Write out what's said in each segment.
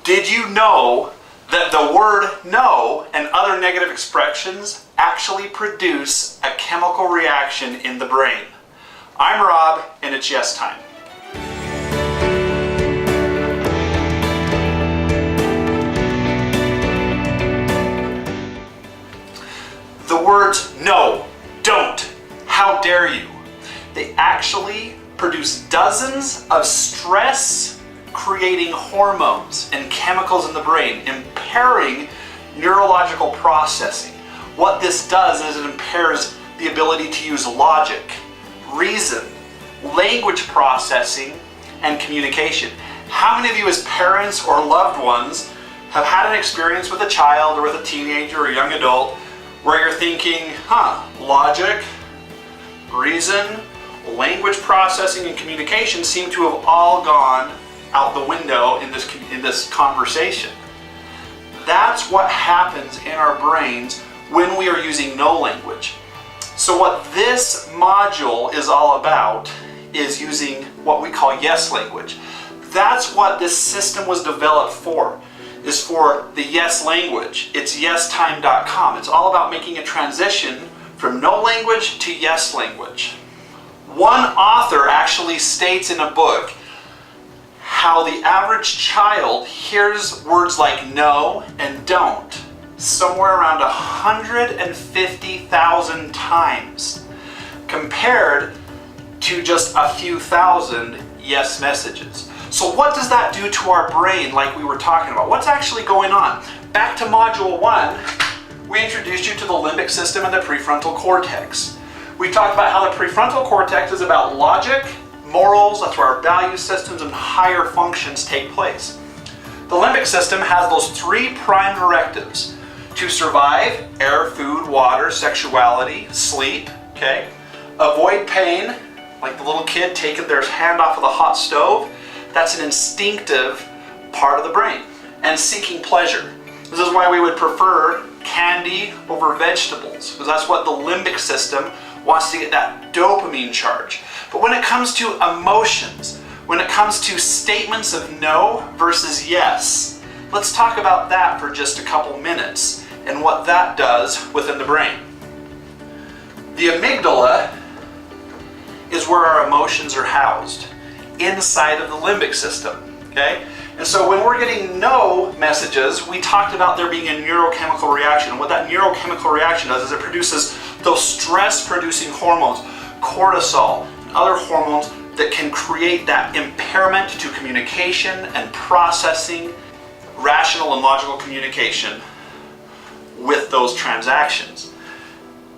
Did you know that the word no and other negative expressions actually produce a chemical reaction in the brain? I'm Rob, and it's yes time. The words no, don't, how dare you, they actually produce dozens of stress-creating hormones and chemicals in the brain, impairing neurological processing. What this does is it impairs the ability to use logic, reason, language processing, and communication. How many of you as parents or loved ones have had an experience with a child or with a teenager or a young adult where you're thinking, logic, reason, language processing, and communication seem to have all gone out the window in this conversation? That's what happens in our brains when we are using no language. So what this module is all about is using what we call yes language. That's what this system was developed for, is for the yes language. It's yestime.com. It's all about making a transition from no language to yes language. One author actually states in a book how the average child hears words like no and don't somewhere around 150,000 times compared to just a few thousand yes messages. So what does that do to our brain, like we were talking about? What's actually going on? Back to Module 1, we introduced you to the limbic system and the prefrontal cortex. We talked about how the prefrontal cortex is about logic, morals, that's where our value systems and higher functions take place. The limbic system has those 3 prime directives: to survive, air, food, water, sexuality, sleep, okay? Avoid pain, like the little kid taking their hand off of the hot stove. That's an instinctive part of the brain. And seeking pleasure. This is why we would prefer candy over vegetables, because that's what the limbic system wants to get that dopamine charge. But when it comes to emotions, when it comes to statements of no versus yes, let's talk about that for just a couple minutes and what that does within the brain. The amygdala is where our emotions are housed, inside of the limbic system, okay? And so when we're getting no messages, we talked about there being a neurochemical reaction. And what that neurochemical reaction does is it produces those stress-producing hormones, cortisol, and other hormones that can create that impairment to communication and processing, rational and logical communication with those transactions.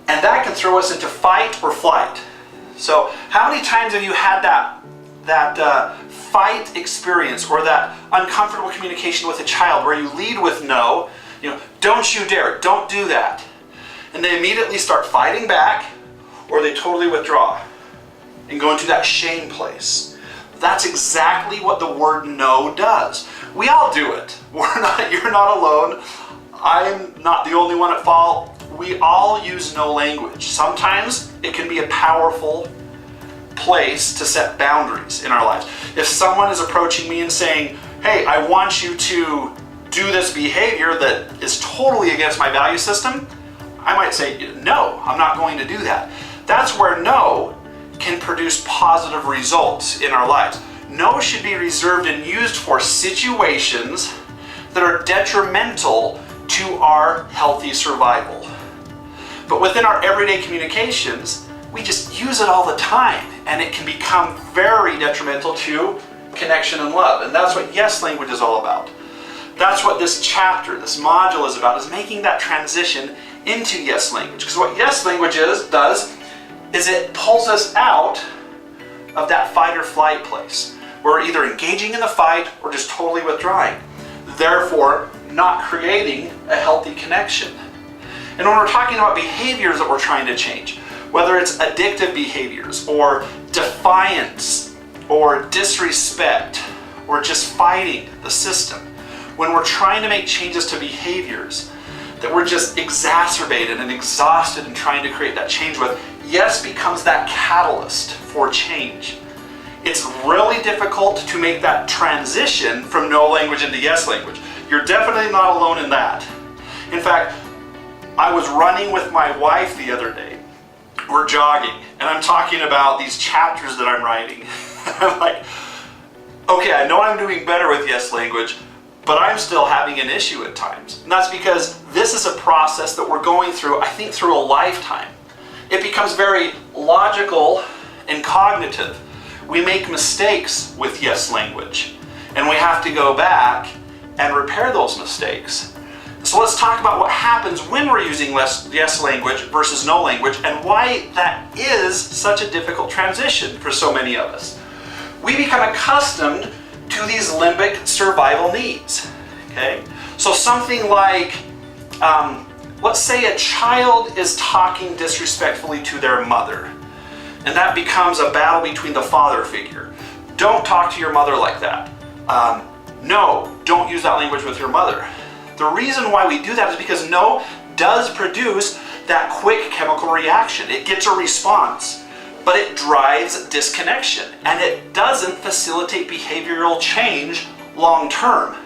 And that can throw us into fight or flight. So how many times have you had that fight experience or that uncomfortable communication with a child where you lead with no, don't you dare, don't do that. And they immediately start fighting back, or they totally withdraw and go into that shame place. That's exactly what the word no does. We all do it. You're not alone. I'm not the only one at fault. We all use no language. Sometimes it can be a powerful place to set boundaries in our lives. If someone is approaching me and saying, hey, I want you to do this behavior that is totally against my value system, I might say, no, I'm not going to do that. That's where no can produce positive results in our lives. No should be reserved and used for situations that are detrimental to our healthy survival. But within our everyday communications, we just use it all the time, and it can become very detrimental to connection and love. And that's what yes language is all about. That's what this chapter, this module is about, is making that transition into yes language. Because what yes language does is it pulls us out of that fight or flight place. We're either engaging in the fight or just totally withdrawing, therefore not creating a healthy connection. And when we're talking about behaviors that we're trying to change, whether it's addictive behaviors or defiance or disrespect or just fighting the system, when we're trying to make changes to behaviors that we're just exacerbated and exhausted and trying to create that change with, yes becomes that catalyst for change. It's really difficult to make that transition from no language into yes language. You're definitely not alone in that. In fact, I was running with my wife the other day. We're jogging, and I'm talking about these chapters that I'm writing. I'm like, okay, I know I'm doing better with yes language, but I'm still having an issue at times. And that's because this is a process that we're going through, I think, through a lifetime. It becomes very logical and cognitive. We make mistakes with yes language, and we have to go back and repair those mistakes. So let's talk about what happens when we're using yes language versus no language, and why that is such a difficult transition for so many of us. We become accustomed to these limbic survival needs, okay? So something like, let's say a child is talking disrespectfully to their mother, and that becomes a battle between the father figure. Don't talk to your mother like that. No, don't use that language with your mother. The reason why we do that is because no does produce that quick chemical reaction. It gets a response, but it drives disconnection, and it doesn't facilitate behavioral change long term.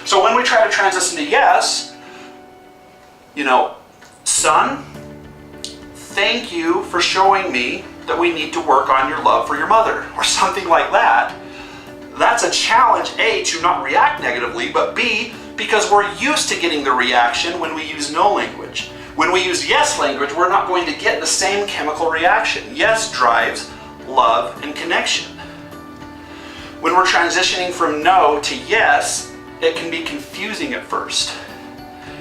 So when we try to transition to yes, son, thank you for showing me that we need to work on your love for your mother, or something like that. That's a challenge, A, to not react negatively, but B, because we're used to getting the reaction when we use no language. When we use yes language, we're not going to get the same chemical reaction. Yes drives love and connection. When we're transitioning from no to yes, it can be confusing at first.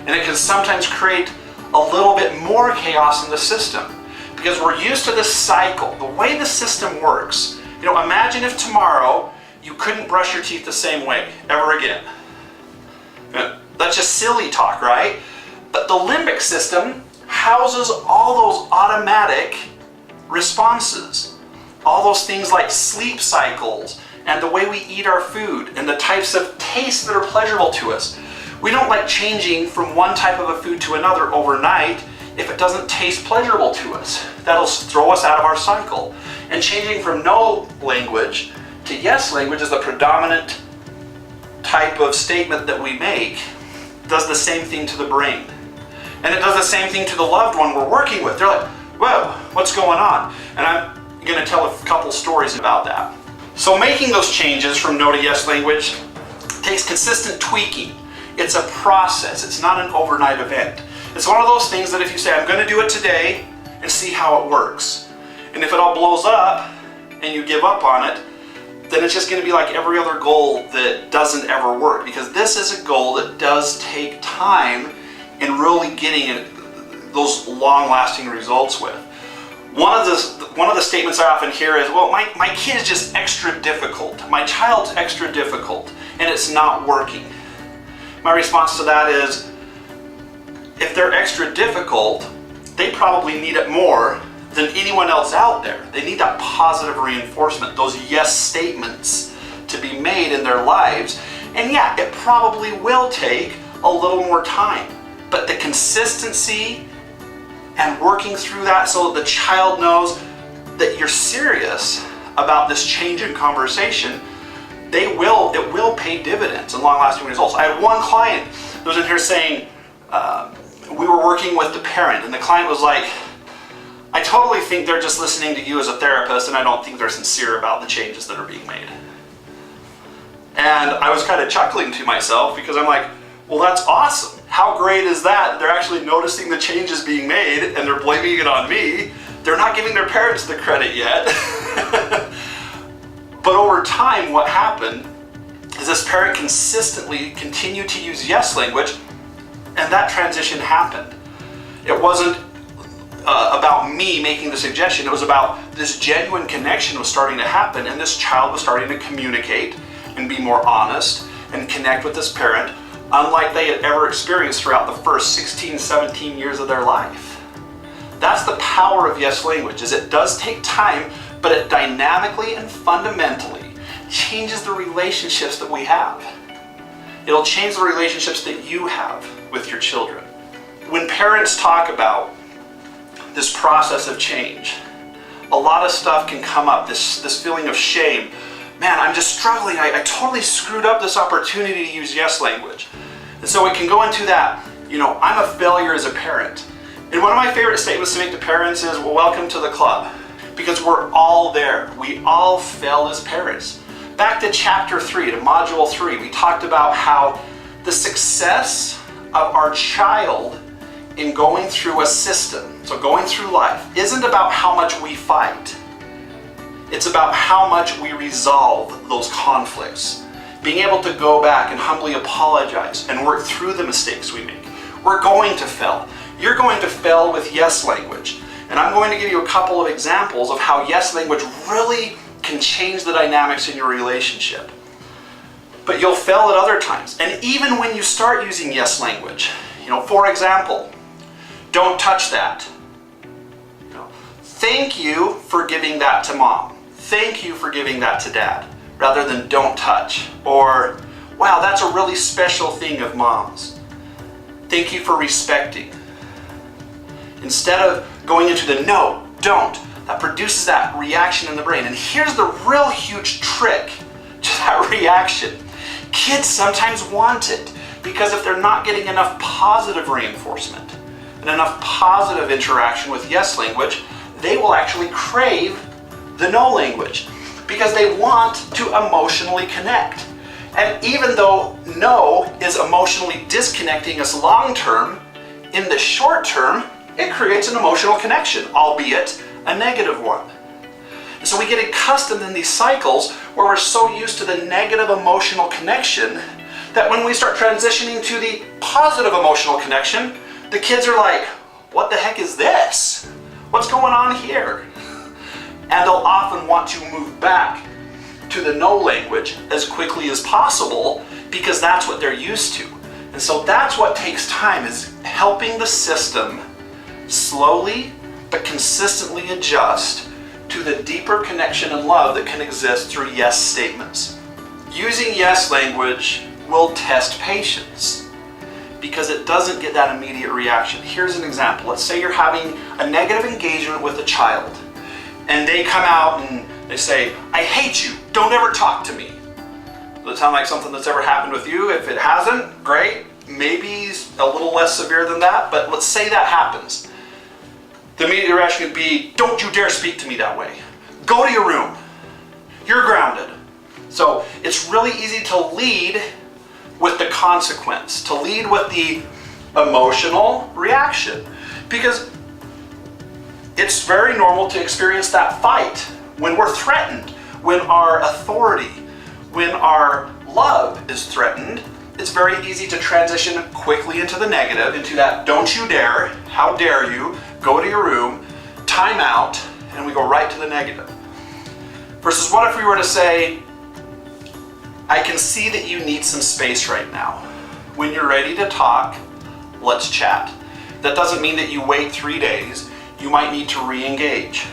And it can sometimes create a little bit more chaos in the system, because we're used to this cycle. The way the system works, imagine if tomorrow you couldn't brush your teeth the same way ever again. That's just silly talk, right? But the limbic system houses all those automatic responses. All those things like sleep cycles, and the way we eat our food, and the types of tastes that are pleasurable to us. We don't like changing from one type of a food to another overnight if it doesn't taste pleasurable to us. That'll throw us out of our cycle. And changing from no language to yes language is the predominant type of statement that we make. Does the same thing to the brain. And it does the same thing to the loved one we're working with. They're like, whoa, what's going on? And I'm going to tell a couple stories about that. So making those changes from no to yes language takes consistent tweaking. It's a process. It's not an overnight event. It's one of those things that if you say, I'm going to do it today and see how it works. And if it all blows up and you give up on it, then it's just going to be like every other goal that doesn't ever work, because this is a goal that does take time in really getting those long-lasting results with. One of the statements I often hear is, well, my kid is just extra difficult. My child's extra difficult, and it's not working. My response to that is, if they're extra difficult, they probably need it more than anyone else out there. They need that positive reinforcement, those yes statements to be made in their lives. And yeah, it probably will take a little more time, but the consistency and working through that so that the child knows that you're serious about this change in conversation, it will pay dividends and long-lasting results. I had one client that was in here saying, we were working with the parent, and the client was like, I totally think they're just listening to you as a therapist, and I don't think they're sincere about the changes that are being made. And I was kind of chuckling to myself, because I'm like, well, that's awesome. How great is that? They're actually noticing the changes being made, and they're blaming it on me. They're not giving their parents the credit yet. But over time, what happened is this parent consistently continued to use yes language, and that transition happened. It wasn't about me making the suggestion. It was about this genuine connection was starting to happen, and this child was starting to communicate and be more honest and connect with this parent, unlike they had ever experienced throughout the first 16, 17 years of their life. That's the power of yes language, is it does take time, but it dynamically and fundamentally changes the relationships that we have. It'll change the relationships that you have with your children. When parents talk about this process of change, a lot of stuff can come up, this feeling of shame. Man, I'm just struggling. I totally screwed up this opportunity to use yes language. And so it can go into that, I'm a failure as a parent. And one of my favorite statements to make to parents is, well, welcome to the club. Because we're all there. We all fail as parents. Back to chapter 3, to module 3, we talked about how the success of our child in going through a system, so going through life, isn't about how much we fight. It's about how much we resolve those conflicts. Being able to go back and humbly apologize and work through the mistakes we make. We're going to fail. You're going to fail with yes language. And I'm going to give you a couple of examples of how yes language really can change the dynamics in your relationship. But you'll fail at other times. And even when you start using yes language, for example, don't touch that. Thank you for giving that to mom. Thank you for giving that to dad, rather than don't touch. Or, wow, that's a really special thing of mom's. Thank you for respecting. Instead of going into the no, don't, that produces that reaction in the brain. And here's the real huge trick to that reaction. Kids sometimes want it because if they're not getting enough positive reinforcement and enough positive interaction with yes language, they will actually crave the no language because they want to emotionally connect. And even though no is emotionally disconnecting us long term, in the short term, it creates an emotional connection, albeit a negative one. And so we get accustomed in these cycles where we're so used to the negative emotional connection that when we start transitioning to the positive emotional connection, the kids are like, what the heck is this? What's going on here? And they'll often want to move back to the no language as quickly as possible because that's what they're used to. And so that's what takes time, is helping the system slowly but consistently adjust to the deeper connection and love that can exist through yes statements. Using yes language will test patience because it doesn't get that immediate reaction. Here's an example. Let's say you're having a negative engagement with a child and they come out and they say, I hate you, don't ever talk to me. Does it sound like something that's ever happened with you? If it hasn't, great. Maybe a little less severe than that, but let's say that happens. The immediate reaction would be, don't you dare speak to me that way. Go to your room. You're grounded. So it's really easy to lead with the consequence, to lead with the emotional reaction, because it's very normal to experience that fight when we're threatened, when our authority, when our love is threatened. It's very easy to transition quickly into the negative, into that don't you dare, how dare you, go to your room, time out, and we go right to the negative. Versus what if we were to say, I can see that you need some space right now. When you're ready to talk, let's chat. That doesn't mean that you wait 3 days. You might need to re-engage.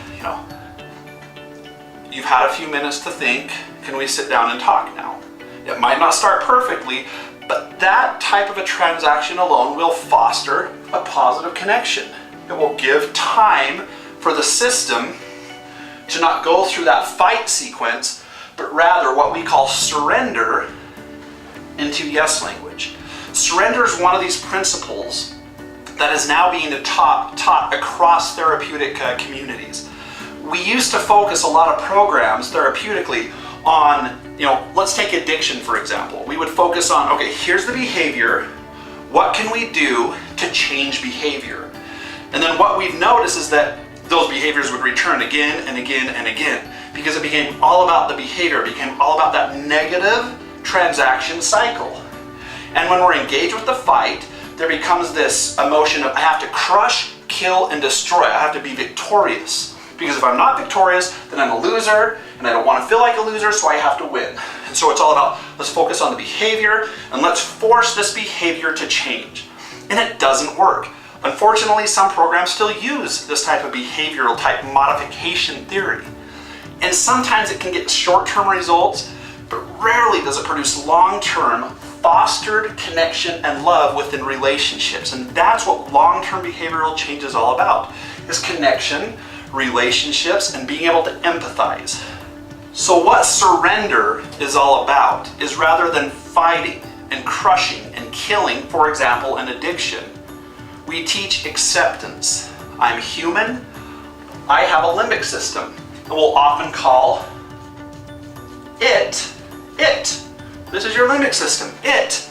You've had a few minutes to think. Can we sit down and talk now? It might not start perfectly, but that type of a transaction alone will foster a positive connection. It will give time for the system to not go through that fight sequence, but rather what we call surrender into yes language. Surrender is one of these principles that is now being taught across therapeutic communities. We used to focus a lot of programs therapeutically on, let's take addiction for example. We would focus on, okay, here's the behavior. What can we do to change behavior? And then what we've noticed is that those behaviors would return again and again and again because it became all about the behavior, it became all about that negative transaction cycle. And when we're engaged with the fight, there becomes this emotion of I have to crush, kill, and destroy. I have to be victorious. Because if I'm not victorious, then I'm a loser, and I don't want to feel like a loser, so I have to win. And so it's all about, let's focus on the behavior, and let's force this behavior to change. And it doesn't work. Unfortunately, some programs still use this type of behavioral type modification theory. And sometimes it can get short-term results, but rarely does it produce long-term fostered connection and love within relationships. And that's what long-term behavioral change is all about, is connection, relationships, and being able to empathize. So what surrender is all about is, rather than fighting and crushing and killing, for example, an addiction, we teach acceptance. I'm human. I have a limbic system, and we'll often call it. This is your limbic system. It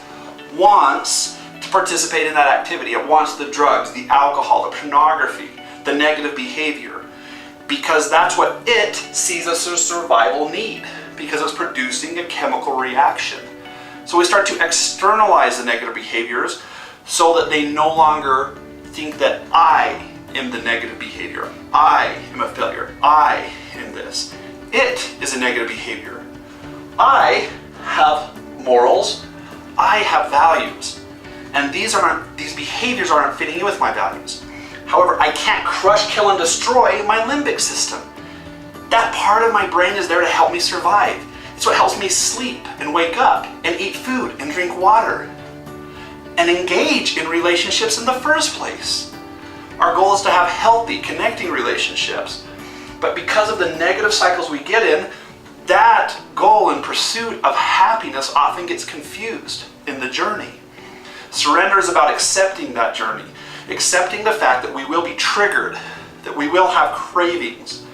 wants to participate in that activity. It wants the drugs, the alcohol, the pornography, the negative behavior, because that's what it sees as a survival need, because it's producing a chemical reaction. So we start to externalize the negative behaviors so that they no longer think that I am the negative behavior. I am a failure. I am this. It is a negative behavior. I have morals. I have values. And these behaviors aren't fitting in with my values. However, I can't crush, kill, and destroy my limbic system. That part of my brain is there to help me survive. It's what helps me sleep and wake up and eat food and drink water and engage in relationships in the first place. Our goal is to have healthy, connecting relationships. But because of the negative cycles we get in, that goal in pursuit of happiness often gets confused in the journey. Surrender is about accepting that journey, accepting the fact that we will be triggered, that we will have cravings,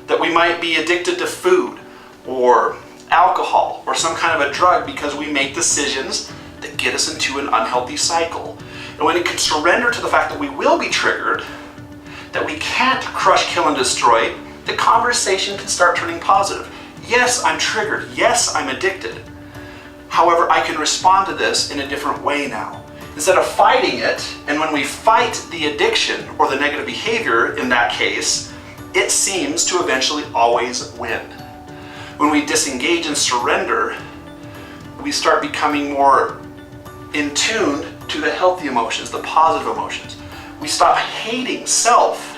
that we might be addicted to food or alcohol or some kind of a drug because we make decisions that get us into an unhealthy cycle. And when it can surrender to the fact that we will be triggered, that we can't crush, kill, and destroy, the conversation can start turning positive. Yes, I'm triggered. Yes, I'm addicted. However, I can respond to this in a different way now. Instead of fighting it, and when we fight the addiction or the negative behavior in that case, it seems to eventually always win. When we disengage and surrender, we start becoming more in tune to the healthy emotions, the positive emotions. We stop hating self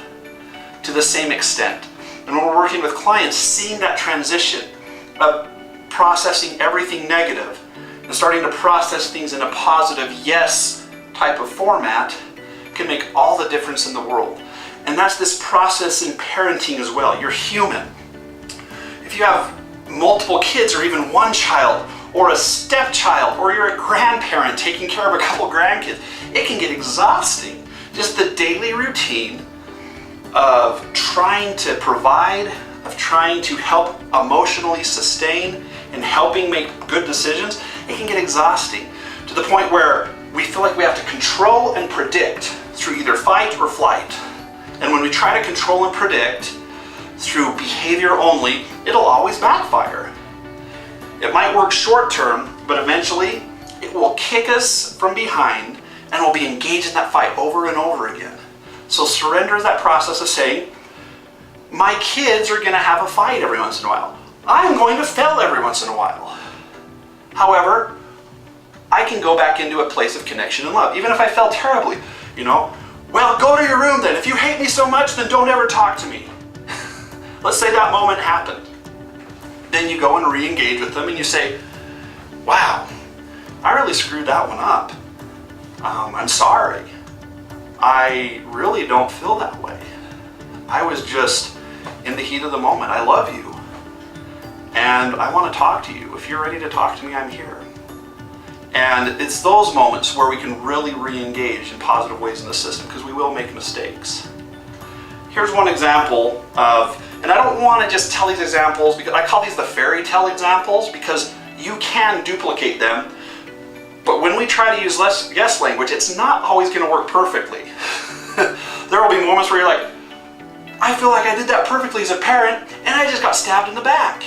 to the same extent. And when we're working with clients, seeing that transition of processing everything negative and starting to process things in a positive yes type of format can make all the difference in the world. And that's this process in parenting as well. You're human. If you have multiple kids or even one child or a stepchild or you're a grandparent taking care of a couple grandkids, it can get exhausting. Just the daily routine of trying to provide, of trying to help emotionally sustain and helping make good decisions, it can get exhausting to the point where we feel like we have to control and predict through either fight or flight. And when we try to control and predict through behavior only, it'll always backfire. It might work short term, but eventually it will kick us from behind and we'll be engaged in that fight over and over again. So surrender is that process of saying, my kids are going to have a fight every once in a while. I'm going to fail every once in a while. However, I can go back into a place of connection and love, even if I fell terribly. Well, go to your room then. If you hate me so much, then don't ever talk to me. Let's say that moment happened. Then you go and re-engage with them and you say, wow, I really screwed that one up. I'm sorry. I really don't feel that way. I was just in the heat of the moment. I love you. And I want to talk to you. If you're ready to talk to me, I'm here. And it's those moments where we can really re-engage in positive ways in the system, because we will make mistakes. Here's one example of, and I don't want to just tell these examples because I call these the fairy tale examples, because you can duplicate them. But when we try to use yes language, it's not always going to work perfectly. There will be moments where you're like, I feel like I did that perfectly as a parent, and I just got stabbed in the back.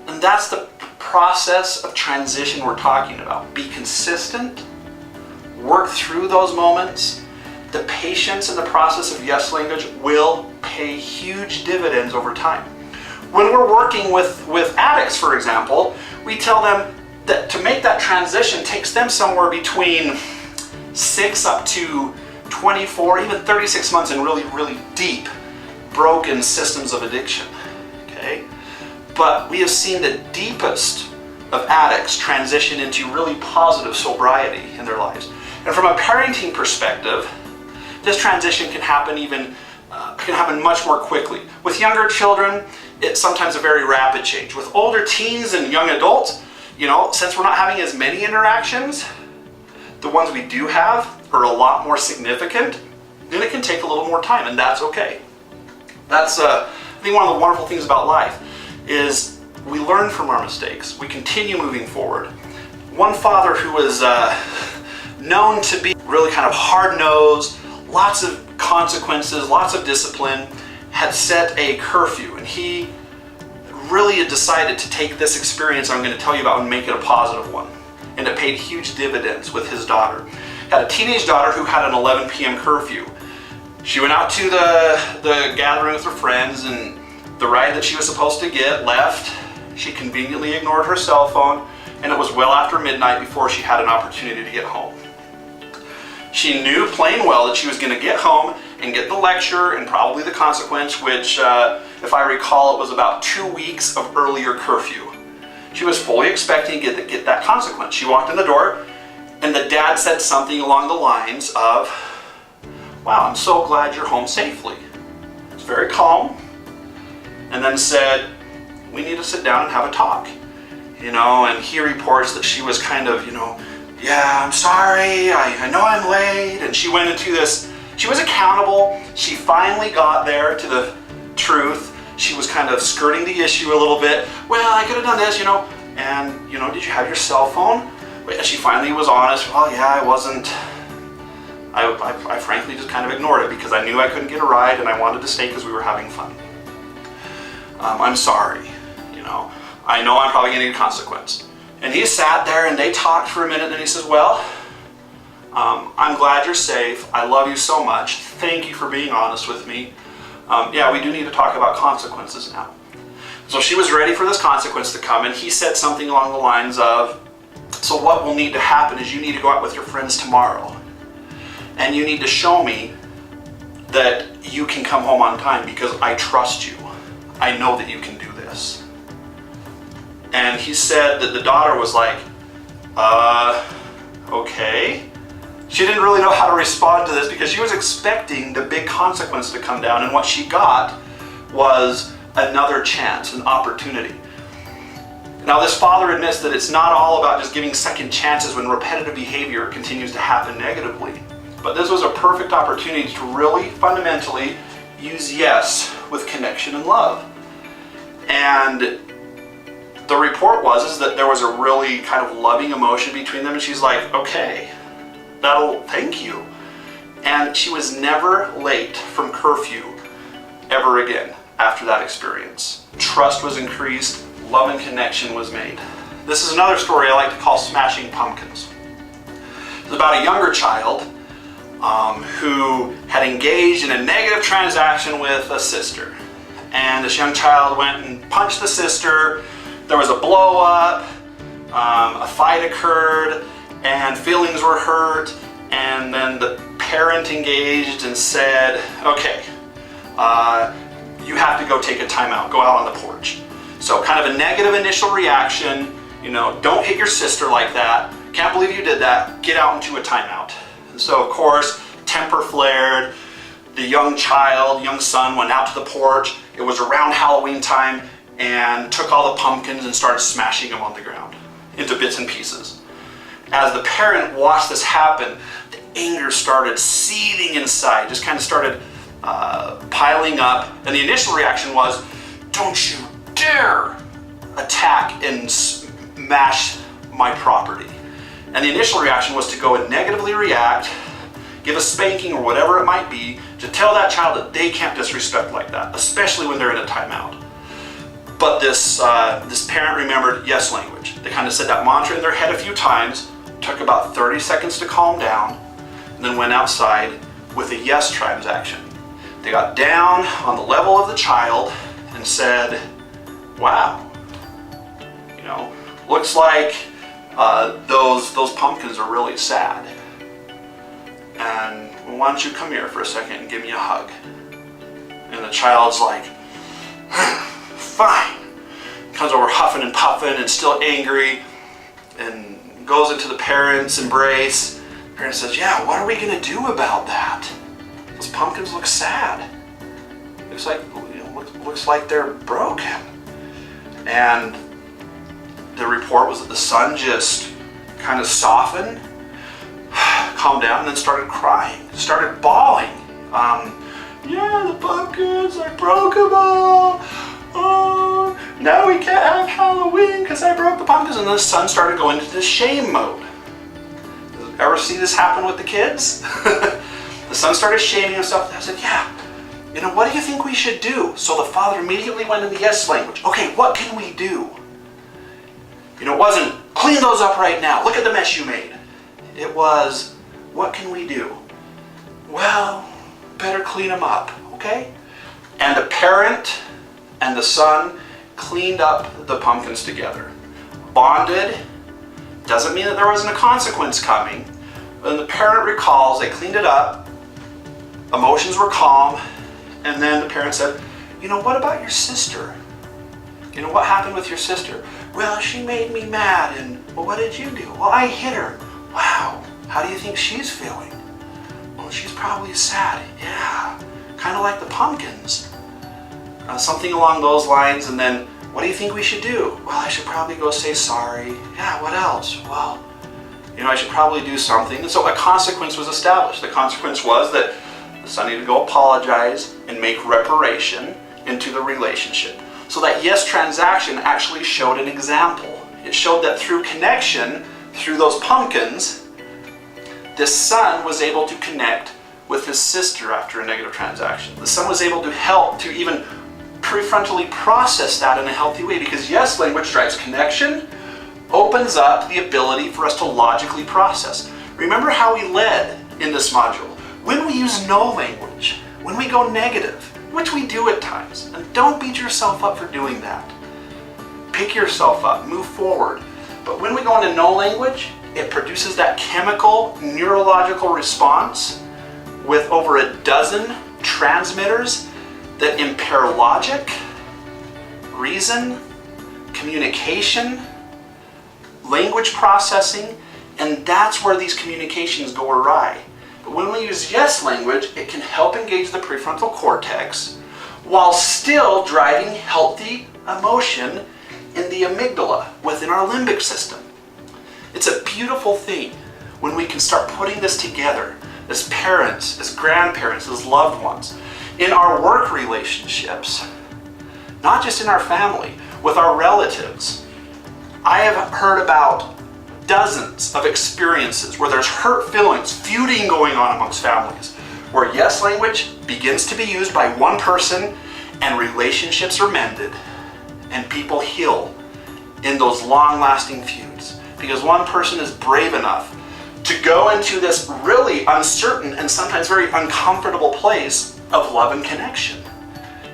And that's the process of transition we're talking about. Be consistent, work through those moments. The patience in the process of yes language will pay huge dividends over time. When we're working with addicts, for example, we tell them that to make that transition takes them somewhere between 6 up to 24, even 36 months in really, really deep, broken systems of addiction. Okay? But we have seen the deepest of addicts transition into really positive sobriety in their lives. And from a parenting perspective, this transition can happen even can happen much more quickly. With younger children, it's sometimes a very rapid change. With older teens and young adults, since we're not having as many interactions, the ones we do have are a lot more significant, then it can take a little more time, and that's okay. That's, I think, one of the wonderful things about life is we learn from our mistakes. We continue moving forward. One father who was known to be really kind of hard-nosed, lots of consequences, lots of discipline, had set a curfew, and he really had decided to take this experience I'm going to tell you about and make it a positive one. And it paid huge dividends with his daughter. He had a teenage daughter who had an 11 p.m. curfew. She went out to the gathering with her friends, and the ride that she was supposed to get left. She conveniently ignored her cell phone, and it was well after midnight before she had an opportunity to get home. She knew plain well that she was going to get home and get the lecture and probably the consequence, which, if I recall, it was about 2 weeks of earlier curfew. She was fully expecting to get that consequence. She walked in the door, and the dad said something along the lines of, "Wow, I'm so glad you're home safely." It's very calm, and then said, "We need to sit down and have a talk." And he reports that she was kind of, "Yeah, I'm sorry, I know I'm late," and she went into this, she was accountable. She finally got there to the truth. She was kind of skirting the issue a little bit. "Well, I could have done this, and, did you have your cell phone?" And she finally was honest. "Well, yeah, I wasn't. I frankly just kind of ignored it because I knew I couldn't get a ride and I wanted to stay because we were having fun. I'm sorry, I know I'm probably getting a consequence." And he sat there and they talked for a minute, and then he says, "Well, I'm glad you're safe. I love you so much. Thank you for being honest with me. Yeah, we do need to talk about consequences now." So she was ready for this consequence to come, and he said something along the lines of, "So what will need to happen is you need to go out with your friends tomorrow, and you need to show me that you can come home on time because I trust you. I know that you can do this." And he said that the daughter was like, okay. She didn't really know how to respond to this because she was expecting the big consequence to come down, and what she got was another chance, an opportunity. Now, this father admits that it's not all about just giving second chances when repetitive behavior continues to happen negatively. But this was a perfect opportunity to really fundamentally use yes with connection and love. And the report was that there was a really kind of loving emotion between them, and she's like, "Okay, thank you." And she was never late from curfew ever again after that experience. Trust was increased, love and connection was made. This is another story I like to call Smashing Pumpkins. It's about a younger child who had engaged in a negative transaction with a sister. And this young child went and punched the sister. There was a blow up, a fight occurred, and feelings were hurt, and then the parent engaged and said, "Okay, you have to go take a timeout, go out on the porch." So kind of a negative initial reaction, "Don't hit your sister like that, can't believe you did that, get out into a timeout." And so of course, temper flared, the young son went out to the porch. It was around Halloween time, and took all the pumpkins and started smashing them on the ground into bits and pieces. As the parent watched this happen, the anger started seething inside, just kind of started piling up, and the initial reaction was, "Don't you dare attack and smash my property." And the initial reaction was to go and negatively react, give a spanking or whatever it might be, to tell that child that they can't disrespect like that, especially when they're in a timeout. But this parent remembered yes language. They kind of said that mantra in their head a few times, took about 30 seconds to calm down, and then went outside with a yes transaction. They got down on the level of the child and said, "Wow, looks like those pumpkins are really sad. And why don't you come here for a second and give me a hug?" And the child's like, "Fine." Comes over huffing and puffing and still angry, and goes into the parents' embrace. The parent says, "Yeah, what are we gonna do about that? Those pumpkins look sad." looks like they're broken. And the report was that the son just kind of softened, calmed down, and then started crying, started bawling. Yeah, the pumpkins, I broke them all. Oh, now we can't have Halloween because I broke the pumpkins. And the son started going into this shame mode. Ever see this happen with the kids? The son started shaming himself. I said, yeah, what do you think we should do? So the father immediately went into yes language. Okay, what can we do? It wasn't, clean those up right now. Look at the mess you made. It was, what can we do? Well, better clean them up, okay? And the parent and the son cleaned up the pumpkins together. Bonded. Doesn't mean that there wasn't a consequence coming. When the parent recalls, they cleaned it up, emotions were calm, and then the parent said, what about your sister? What happened with your sister? Well, she made me mad, and well, what did you do? Well, I hit her. Wow, how do you think she's feeling? Well, she's probably sad. Yeah, kind of like the pumpkins. Something along those lines, and then, what do you think we should do? Well, I should probably go say sorry. Yeah, what else? Well, I should probably do something. And so a consequence was established. The consequence was that the son needed to go apologize and make reparation into the relationship. So that yes transaction actually showed an example. It showed that through connection, through those pumpkins, this son was able to connect with his sister after a negative transaction. The son was able to help to even prefrontally process that in a healthy way, because yes language drives connection, opens up the ability for us to logically process. Remember how we led in this module. When we use no language, when we go negative, which we do at times, and don't beat yourself up for doing that. Pick yourself up, move forward. But when we go into no language, it produces that chemical, neurological response with over a dozen transmitters that impair logic, reason, communication, language processing, and that's where these communications go awry. But when we use yes language, it can help engage the prefrontal cortex while still driving healthy emotion in the amygdala within our limbic system. It's a beautiful thing when we can start putting this together as parents, as grandparents, as loved ones, in our work relationships, not just in our family, with our relatives. I have heard about dozens of experiences where there's hurt feelings, feuding going on amongst families, where yes language begins to be used by one person and relationships are mended and people heal in those long-lasting feuds because one person is brave enough to go into this really uncertain and sometimes very uncomfortable place of love and connection.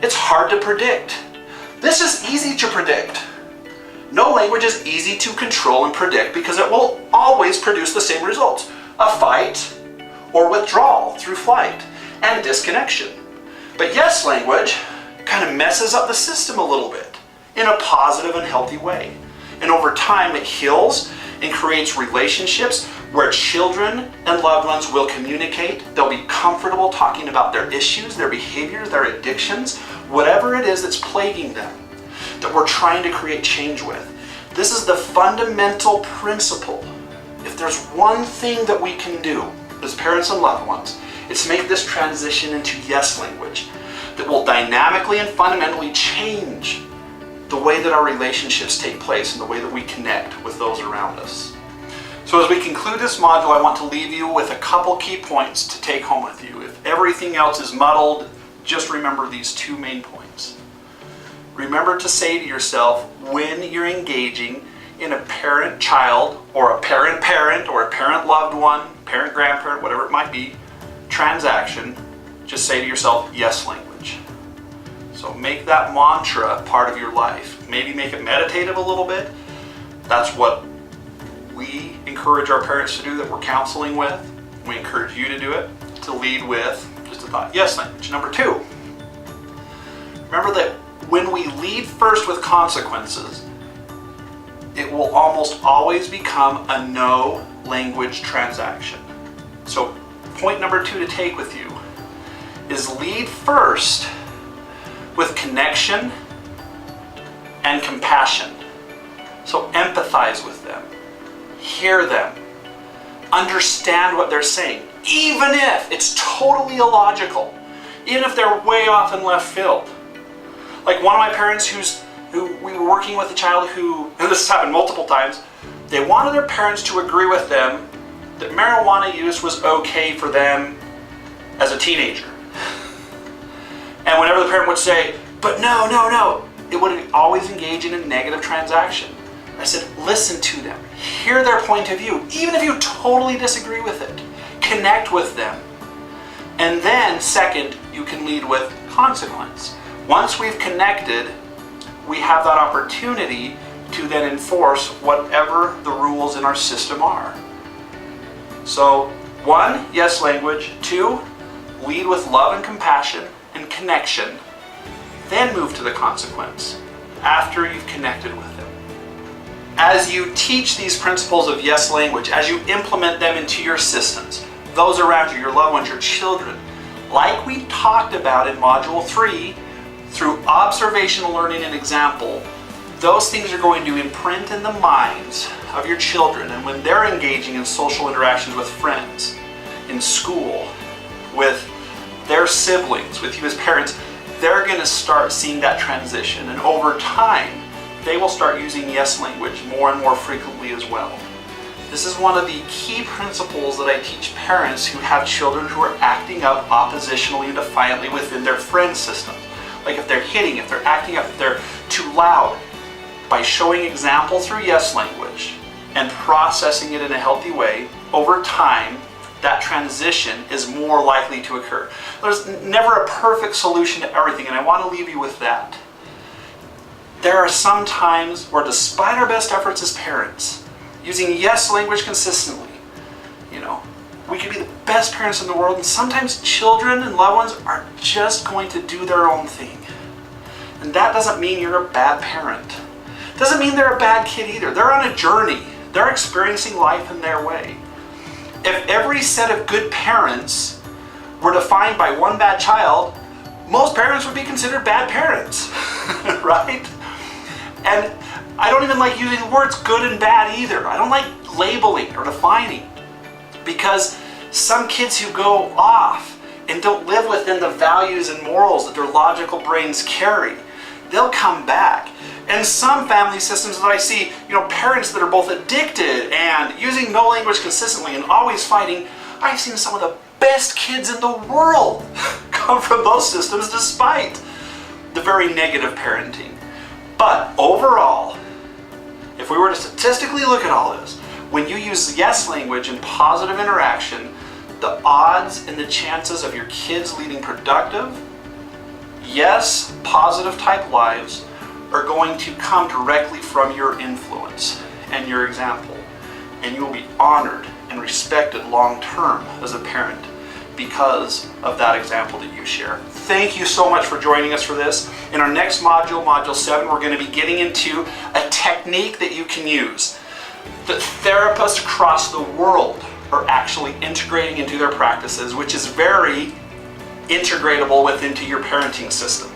It's hard to predict. This is easy to predict. No language is easy to control and predict because it will always produce the same results: a fight or withdrawal through flight and disconnection. But yes language kind of messes up the system a little bit in a positive and healthy way. And over time it heals and creates relationships where children and loved ones will communicate. They'll be comfortable talking about their issues, their behaviors, their addictions, whatever it is that's plaguing them, that we're trying to create change with. This is the fundamental principle. If there's one thing that we can do as parents and loved ones, it's make this transition into yes language that will dynamically and fundamentally change the way that our relationships take place and the way that we connect with those around us. So as we conclude this module, I want to leave you with a couple key points to take home with you. If everything else is muddled, just remember these two main points. Remember to say to yourself when you're engaging in a parent-child or a parent-parent or a parent-loved one, parent-grandparent, whatever it might be, transaction, just say to yourself, yes language. So make that mantra part of your life. Maybe make it meditative a little bit. That's what we encourage our parents to do, that we're counseling with. We encourage you to do it, to lead with just a thought, yes language. Number two, remember that when we lead first with consequences, it will almost always become a no language transaction. So point number two to take with you is lead first with connection and compassion. So empathize with them, hear them, understand what they're saying, even if it's totally illogical, even if they're way off in left field. Like one of my parents who we were working with a child who, and this has happened multiple times, they wanted their parents to agree with them that marijuana use was okay for them as a teenager. And whenever the parent would say, but no, no, no, it would always engage in a negative transaction. I said, listen to them, hear their point of view, even if you totally disagree with it. Connect with them. And then, second, you can lead with consequence. Once we've connected, we have that opportunity to then enforce whatever the rules in our system are. So, 1, yes language. 2, lead with love and compassion and connection. Then move to the consequence after you've connected with them. As you teach these principles of yes language, as you implement them into your systems, those around you, your loved ones, your children, like we talked about in Module 3, through observational learning and example, those things are going to imprint in the minds of your children. And when they're engaging in social interactions with friends, in school, with their siblings, with you as parents, they're going to start seeing that transition. And over time, they will start using yes language more and more frequently as well. This is one of the key principles that I teach parents who have children who are acting up oppositionally and defiantly within their friend systems. Like if they're hitting, if they're acting up, if they're too loud. By showing example through yes language and processing it in a healthy way, over time, that transition is more likely to occur. There's never a perfect solution to everything, and I want to leave you with that. There are some times where, despite our best efforts as parents, using yes language consistently, we could be the best parents in the world, and sometimes children and loved ones are just going to do their own thing. And that doesn't mean you're a bad parent. Doesn't mean they're a bad kid either. They're on a journey. They're experiencing life in their way. If every set of good parents were defined by one bad child, most parents would be considered bad parents, right? And I don't even like using the words good and bad either. I don't like labeling or defining, because some kids who go off and don't live within the values and morals that their logical brains carry, they'll come back. And some family systems that I see, parents that are both addicted and using no language consistently and always fighting, I've seen some of the best kids in the world come from those systems despite the very negative parenting. But overall, if we were to statistically look at all this, when you use yes language in positive interaction, the odds and the chances of your kids leading productive, yes, positive type lives are going to come directly from your influence and your example. And you will be honored and respected long term as a parent because of that example that you share. Thank you so much for joining us for this. In our next module, Module 7, we're going to be getting into a technique that you can use that therapists across the world are actually integrating into their practices, which is very integratable into your parenting system.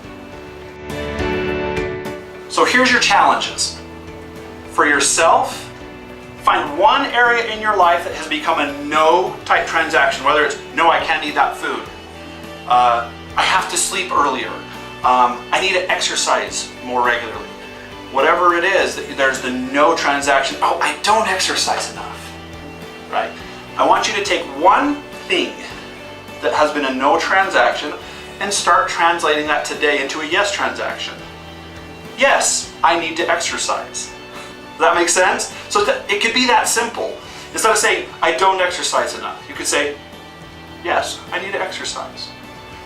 So here's your challenges. For yourself, find one area in your life that has become a no type transaction, whether it's no, I can't eat that food, I have to sleep earlier, I need to exercise more regularly. Whatever it is, there's the no transaction. Oh, I don't exercise enough, right? I want you to take one thing that has been a no transaction and start translating that today into a yes transaction. Yes, I need to exercise. Does that make sense? So it could be that simple. Instead of saying, I don't exercise enough, you could say, yes, I need to exercise.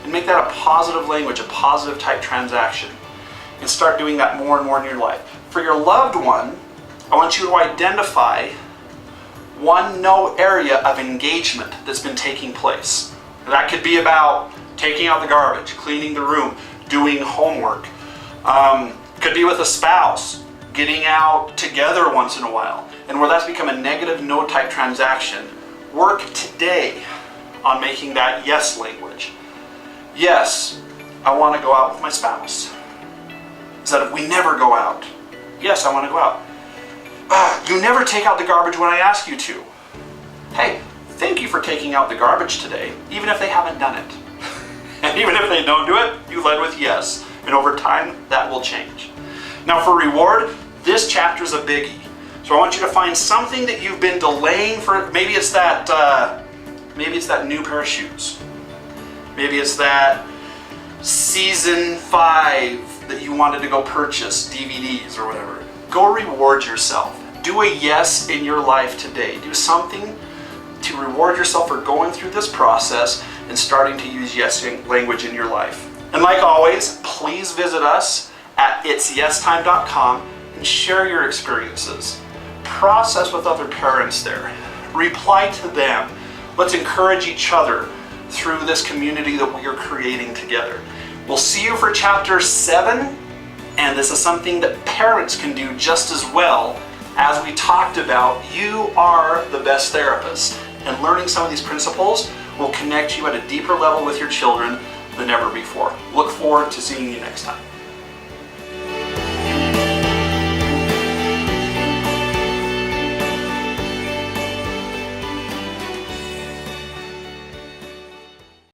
And make that a positive language, a positive type transaction. And start doing that more and more in your life. For your loved one, I want you to identify one no area of engagement that's been taking place. That could be about taking out the garbage, cleaning the room, doing homework. Could be with a spouse, getting out together once in a while. And where that's become a negative no type transaction, work today on making that yes language. Yes, I want to go out with my spouse. Instead of we never go out. Yes, I want to go out. You never take out the garbage when I ask you to. Hey, thank you for taking out the garbage today, even if they haven't done it. And even if they don't do it, you led with yes. And over time, that will change. Now for reward, this chapter is a biggie. So I want you to find something that you've been delaying for. Maybe it's that new pair of shoes. Maybe it's that season 5 that you wanted to go purchase, DVDs or whatever. Go reward yourself. Do a yes in your life today. Do something to reward yourself for going through this process and starting to use yes language in your life. And like always, please visit us at itsyestime.com and share your experiences. Process with other parents there. Reply to them. Let's encourage each other through this community that we are creating together. We'll see you for chapter 7, and this is something that parents can do just as well. As we talked about, you are the best therapist, and learning some of these principles will connect you at a deeper level with your children than ever before. Look forward to seeing you next time.